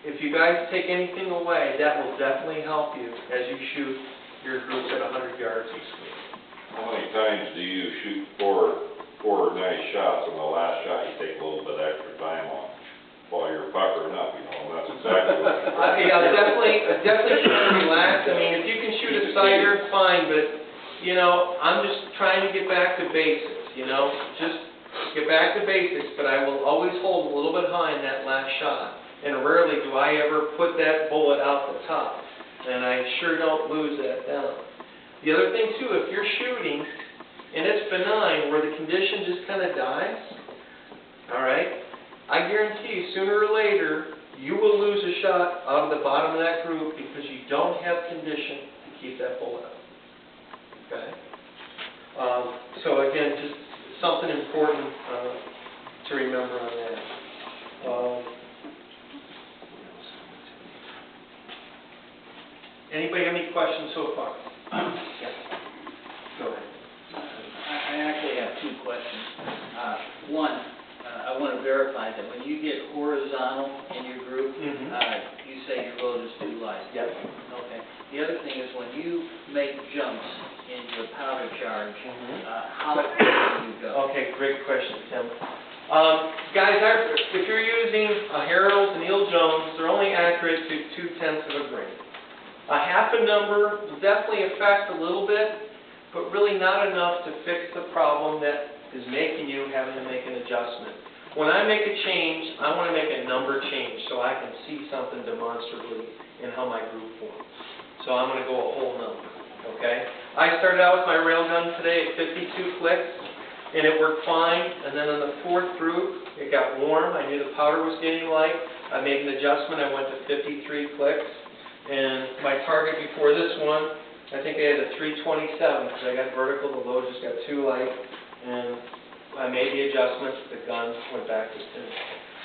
if you guys take anything away, that will definitely help you as you shoot your groups at 100 yards each week. How many times do you shoot four nice shots, and the last shot you take a little bit extra time on while you're puckering up, you know, and that's exactly what Yeah, definitely try to relax. I mean, if you can shoot a sighter, fine, but, you know, I'm just trying to get back to basics, you know, just get back to basics, but I will always hold a little bit high in that last shot, and rarely do I ever put that bullet out the top, and I sure don't lose that down. The other thing, too, if you're shooting, and it's benign, where the condition just kind of dies, all right, I guarantee you, sooner or later, you will lose a shot out of the bottom of that group because you don't have condition to keep that bullet out. Okay? So again, just something important to remember on that. Anybody have any questions so far? Yeah. Go ahead. I actually have two questions. One, I want to verify that when you get horizontal in your group, you say your load is too light. Yep. Okay. The other thing is when you make jumps in your powder charge, how far do you go? Okay, great question, Tim. Guys, if you're using a Harold's and Neil Jones, they're only accurate to 0.2 of a grain. A half a number will definitely affect a little bit, but really not enough to fix the problem that is making you having to make an adjustment. When I make a change, I want to make a number change so I can see something demonstrably in how my group forms. So I'm going to go a whole number, okay? I started out with my railgun today at 52 clicks, and it worked fine, and then on the fourth group, it got warm. I knew the powder was getting light. I made an adjustment. I went to 53 clicks, and my target before this one, I think I had a 327 because I got vertical, the load just got too light, and I made the adjustments, the gun went back to 10.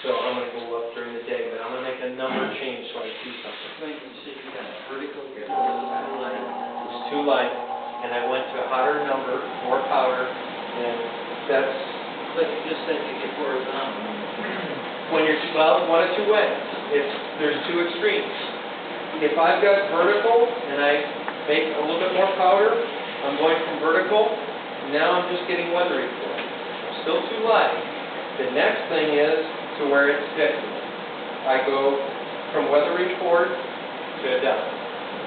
So I'm going to go up during the day, but I'm going to make a number change so I see something. When you said you got vertical, it was Too light, and I went to a hotter number, more powder, and that's... But you just said you get horizontal. When you're, well, one of two ways. There's two extremes. If I've got vertical, and I make a little bit more powder, I'm going from vertical, now I'm just getting weather report. Still too light. The next thing is to where it's sticky. I go from weather report to depth.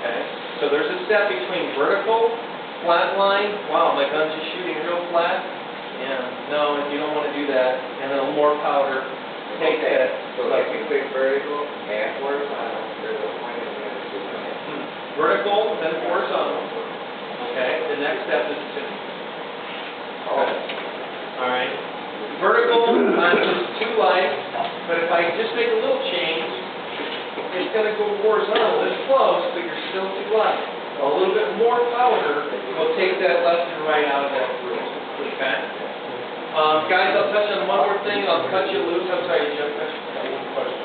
Okay? So there's a step between vertical, flat line, wow, my gun's just shooting real flat. Yeah, no, you don't want to do that. And then a little more powder. Take that. So if you click vertical and horizontal, there's a point in there. Vertical, then horizontal. Okay? The next step is tune. All right. Vertical, I'm just too light, but if I just make a little change, it's going to go horizontal. It's close, but you're still too light. A little bit more powder will take that left and right out of that group. Okay? Guys, I'll touch on one more thing. I'll cut you loose. I'm sorry, Jim. I got one question.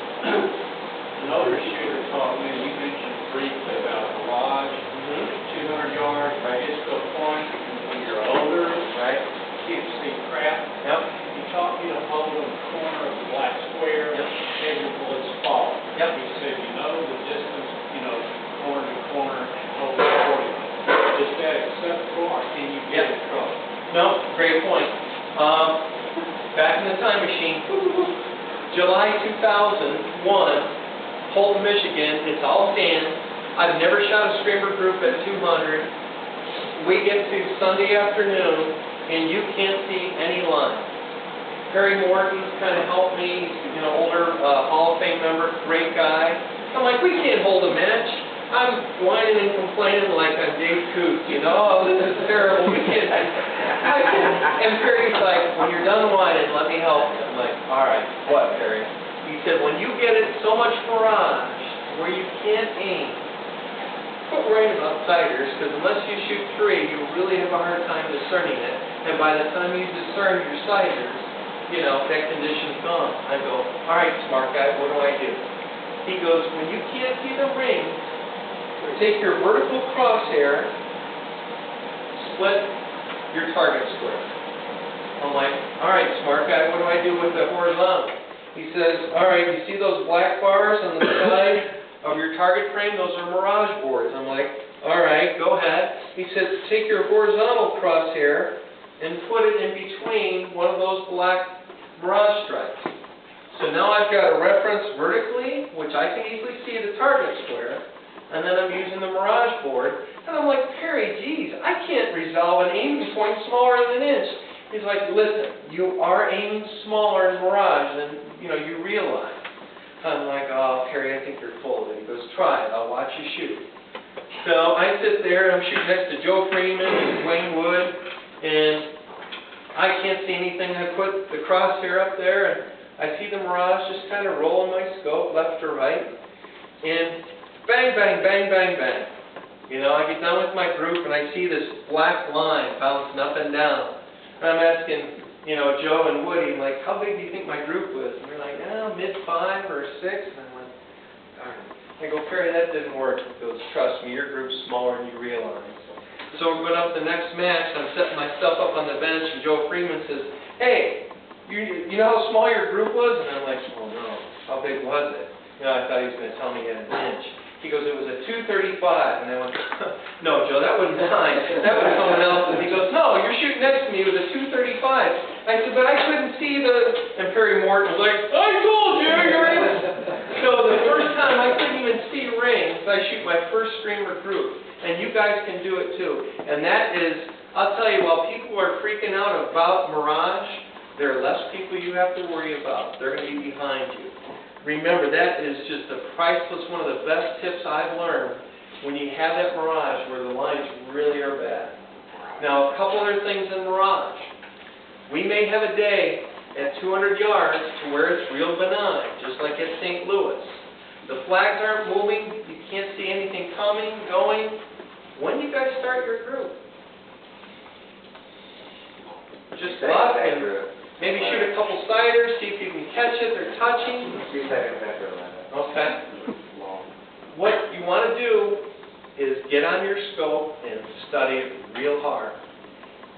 Another shooter taught me, you mentioned briefly about the lodge, 200 yards, just to a point when you're older, Right? can't see crap. Yep. He taught me to hold in the corner of the black square, Yep. every bullet's fall. Yep. He said, you know the distance, corner to corner, and hold it accordingly. Just that acceptable, or can you get in trouble? No, great point. Back in the time machine, July 2001, Holton, Michigan, it's all sand. I've never shot a screamer group at 200. We get to Sunday afternoon, and you can't see any line. Perry Morton's kind of helped me, older Hall of Fame member, great guy. I'm like, we can't hold a match. I'm whining and complaining like I'm Dave Coote, oh, this is terrible, we can't. And Perry's like, when you're done whining, let me help you. I'm like, all right, what, Perry? He said, when you get it so much mirage where you can't aim, quit worrying about sighters, because unless you shoot 3, you really have a hard time discerning it. And by the time you discern your sighters, that condition's gone. I go, all right, smart guy, what do I do? He goes, when you can't see the ring, take your vertical crosshair, split your target square. I'm like, all right, smart guy, what do I do with the horizontal? He says, all right, you see those black bars on the side of your target frame? Those are mirage boards. I'm like, all right, go ahead. He says, take your horizontal crosshair and put it in between one of those black mirage stripes. So now I've got a reference vertically, which I can easily see the target square, and then I'm using the mirage board, and I'm like, Perry, geez, I can't resolve an aiming point smaller than an inch. He's like, listen, you are aiming smaller in mirage than, you realize. I'm like, oh, Perry, I think you're full of it. He goes, try it, I'll watch you shoot. So I sit there, and I'm shooting next to Joe Freeman and Wayne Wood, and I can't see anything. I put the crosshair up there, and I see the mirage just kind of roll in my scope, left to right, and bang, bang, bang, bang, bang. I get done with my group, and I see this black line bouncing up and down. And I'm asking, Joe and Woody, I'm like, how big do you think my group was? And they're like, mid-5 or 6. And I'm like, darn it. I go, Perry, that didn't work. He goes, trust me, your group's smaller than you realize. So we're going up to the next match, and I'm setting myself up on the bench, and Joe Freeman says, hey, you know how small your group was? And I'm like, oh no, how big was it? I thought he was going to tell me he had an inch. He goes, it was a 235. And I went, no, Joe, that wasn't mine. That was someone else's. He goes, no, you're shooting next to me. It was a 235. I said, but I couldn't see the... And Perry Morton was like, I told you, you're in. So the first time I couldn't even see rings, I shoot my first streamer group. And you guys can do it too. And that is, I'll tell you, while people are freaking out about mirage, there are less people you have to worry about. They're going to be behind you. Remember, that is just a priceless, one of the best tips I've learned when you have that mirage where the lines really are bad. Now, a couple other things in mirage. We may have a day at 200 yards to where it's real benign, just like at St. Louis. The flags aren't moving, you can't see anything coming, going. When do you guys start your group? Just luck and maybe shoot a couple siders, see if you can catch it, they're touching. 3 seconds after the line. Okay. What you want to do is get on your scope and study it real hard.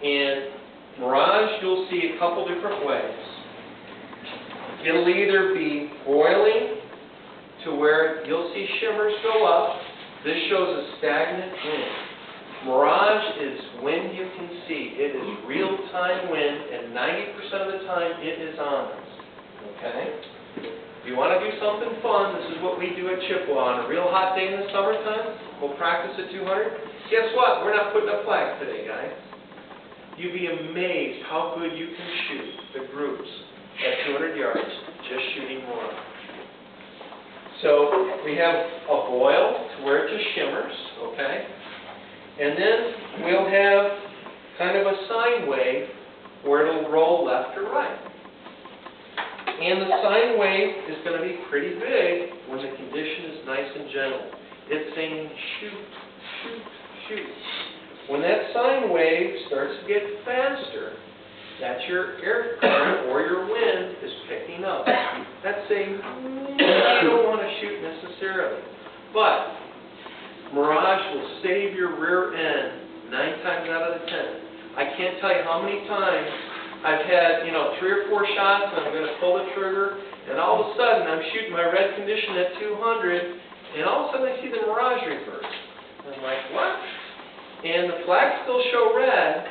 In mirage, you'll see a couple different ways. It'll either be boiling to where you'll see shimmers go up. This shows a stagnant wind. Mirage is wind you can see. It is real-time wind, and 90% of the time it is on us. Okay? If you want to do something fun, this is what we do at Chippewa. On a real hot day in the summertime, we'll practice at 200. Guess what? We're not putting up flags today, guys. You'd be amazed how good you can shoot the groups at 200 yards just shooting mirage. So we have a boil to where it just shimmers, okay? And then we'll have kind of a sine wave where it'll roll left or right. And the sine wave is going to be pretty big when the condition is nice and gentle. It's saying shoot, shoot, shoot. When that sine wave starts to get faster, that's your air current or your wind is picking up. That's saying you don't want to shoot necessarily. But mirage will save your rear end 9 times out of the 10. I can't tell you how many times I've had, 3 or 4 shots and I'm going to pull the trigger, and all of a sudden I'm shooting my red condition at 200, and all of a sudden I see the mirage reverse. I'm like, what? And the flags still show red.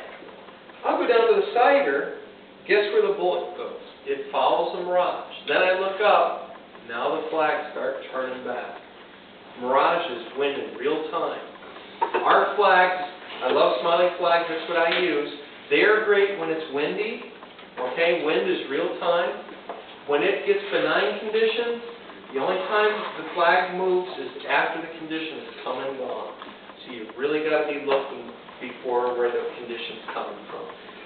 I'll go down to the sighter. Guess where the bullet goes? It follows the mirage. Then I look up. Now the flags start turning back. Mirage is wind in real time. Our flags, I love smiley flags, that's what I use. They are great when it's windy. Okay, wind is real time. When it gets benign conditions, the only time the flag moves is after the condition is come and gone. So you've really got to be looking before where the condition's coming from.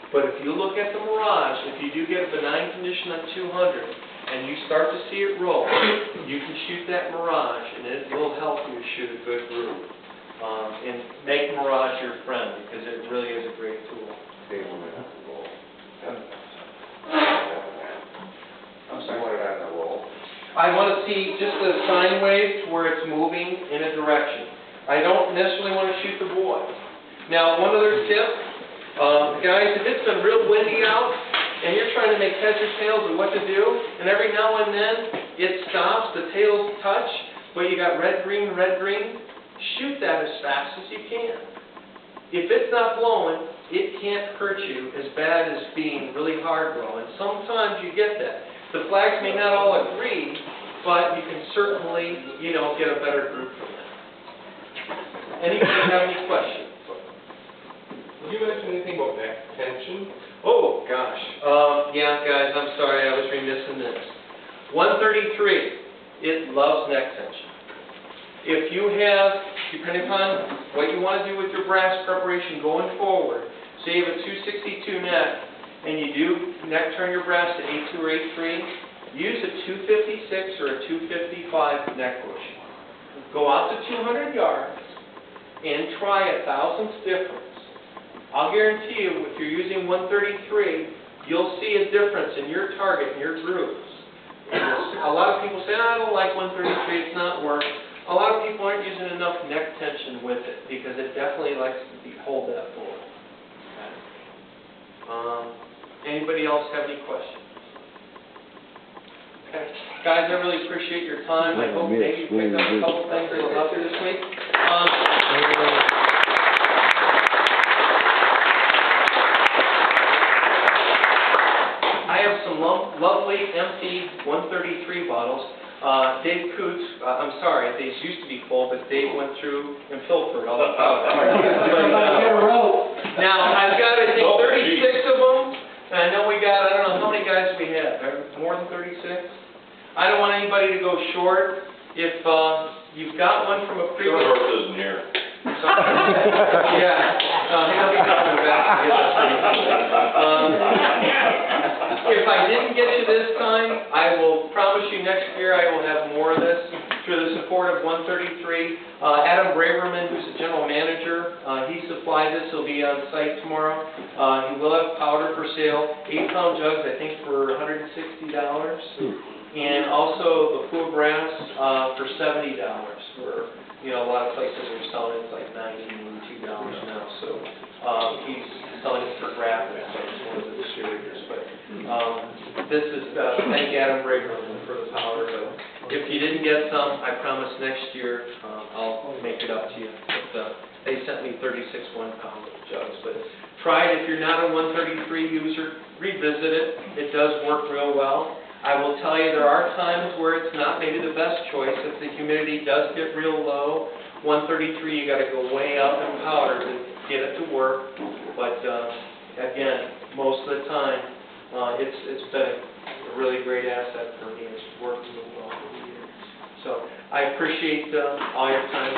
But if you look at the mirage, if you do get a benign condition on 200, and you start to see it roll, you can shoot that mirage, and it will help you shoot a good group. And make mirage your friend, because it really is a great tool. I'm sorry. What about the roll? I want to see just a sine wave to where it's moving in a direction. I don't necessarily want to shoot the boy. Now, one other tip, guys, if it's been real windy out, and you're trying to make heads or tails of what to do, and every now and then it stops, the tails touch, but you got red, green, shoot that as fast as you can. If it's not blowing, it can't hurt you as bad as being really hard blowing. Sometimes you get that. The flags may not all agree, but you can certainly, get a better group from that. Anybody have any questions? Did you mention anything about neck tension? Oh, gosh. Yeah, guys, I'm sorry, I was remiss in this. 133, it loves neck tension. If you have, depending upon what you want to do with your brass preparation going forward, say you have a 262 neck, and you do neck turn your brass to 82 or 83, use a 256 or a 255 neck bush. Go out to 200 yards and try 1,000th difference. I'll guarantee you, if you're using 133, you'll see a difference in your target, in your grooves. A lot of people say, I don't like 133, it's not work. A lot of people aren't using enough neck tension with it because it definitely likes to hold that bullet. Okay. Anybody else have any questions? Okay. Guys, I really appreciate your time. I hope maybe you picked up a couple things that'll help you this week. I have some lovely empty 133 bottles. Dave Coots, I'm sorry, these used to be full, but Dave went through and filtered all the powder. Now, I've got, I think, 36 of them, and I know we got, I don't know how many guys we have, more than 36? I don't want anybody to go short. If you've got one from a previous... Short isn't here. Yeah, he'll be coming back to get us. If I didn't get you this time, I will promise you next year I will have more of this through the support of 133. Adam Braverman, who's the general manager, he supplied this. He'll be on site tomorrow. He will have powder for sale, 8-pound jugs, I think, for $160. And also Lapua brass for $70. For a lot of places are selling it like $92 now. So he's selling it for graphics, so it's one of the distributors. But this is thank Adam Braverman for the powder. If you didn't get some, I promise next year I'll make it up to you. But, they sent me 36 1-pound jugs. But try it. If you're not a 133 user, revisit it. It does work real well. I will tell you there are times where it's not maybe the best choice. If the humidity does get real low, 133 you got to go way up in powder to get it to work. But again, most of the time, it's been a really great asset for me. It's worked really well for the years. So I appreciate all your time.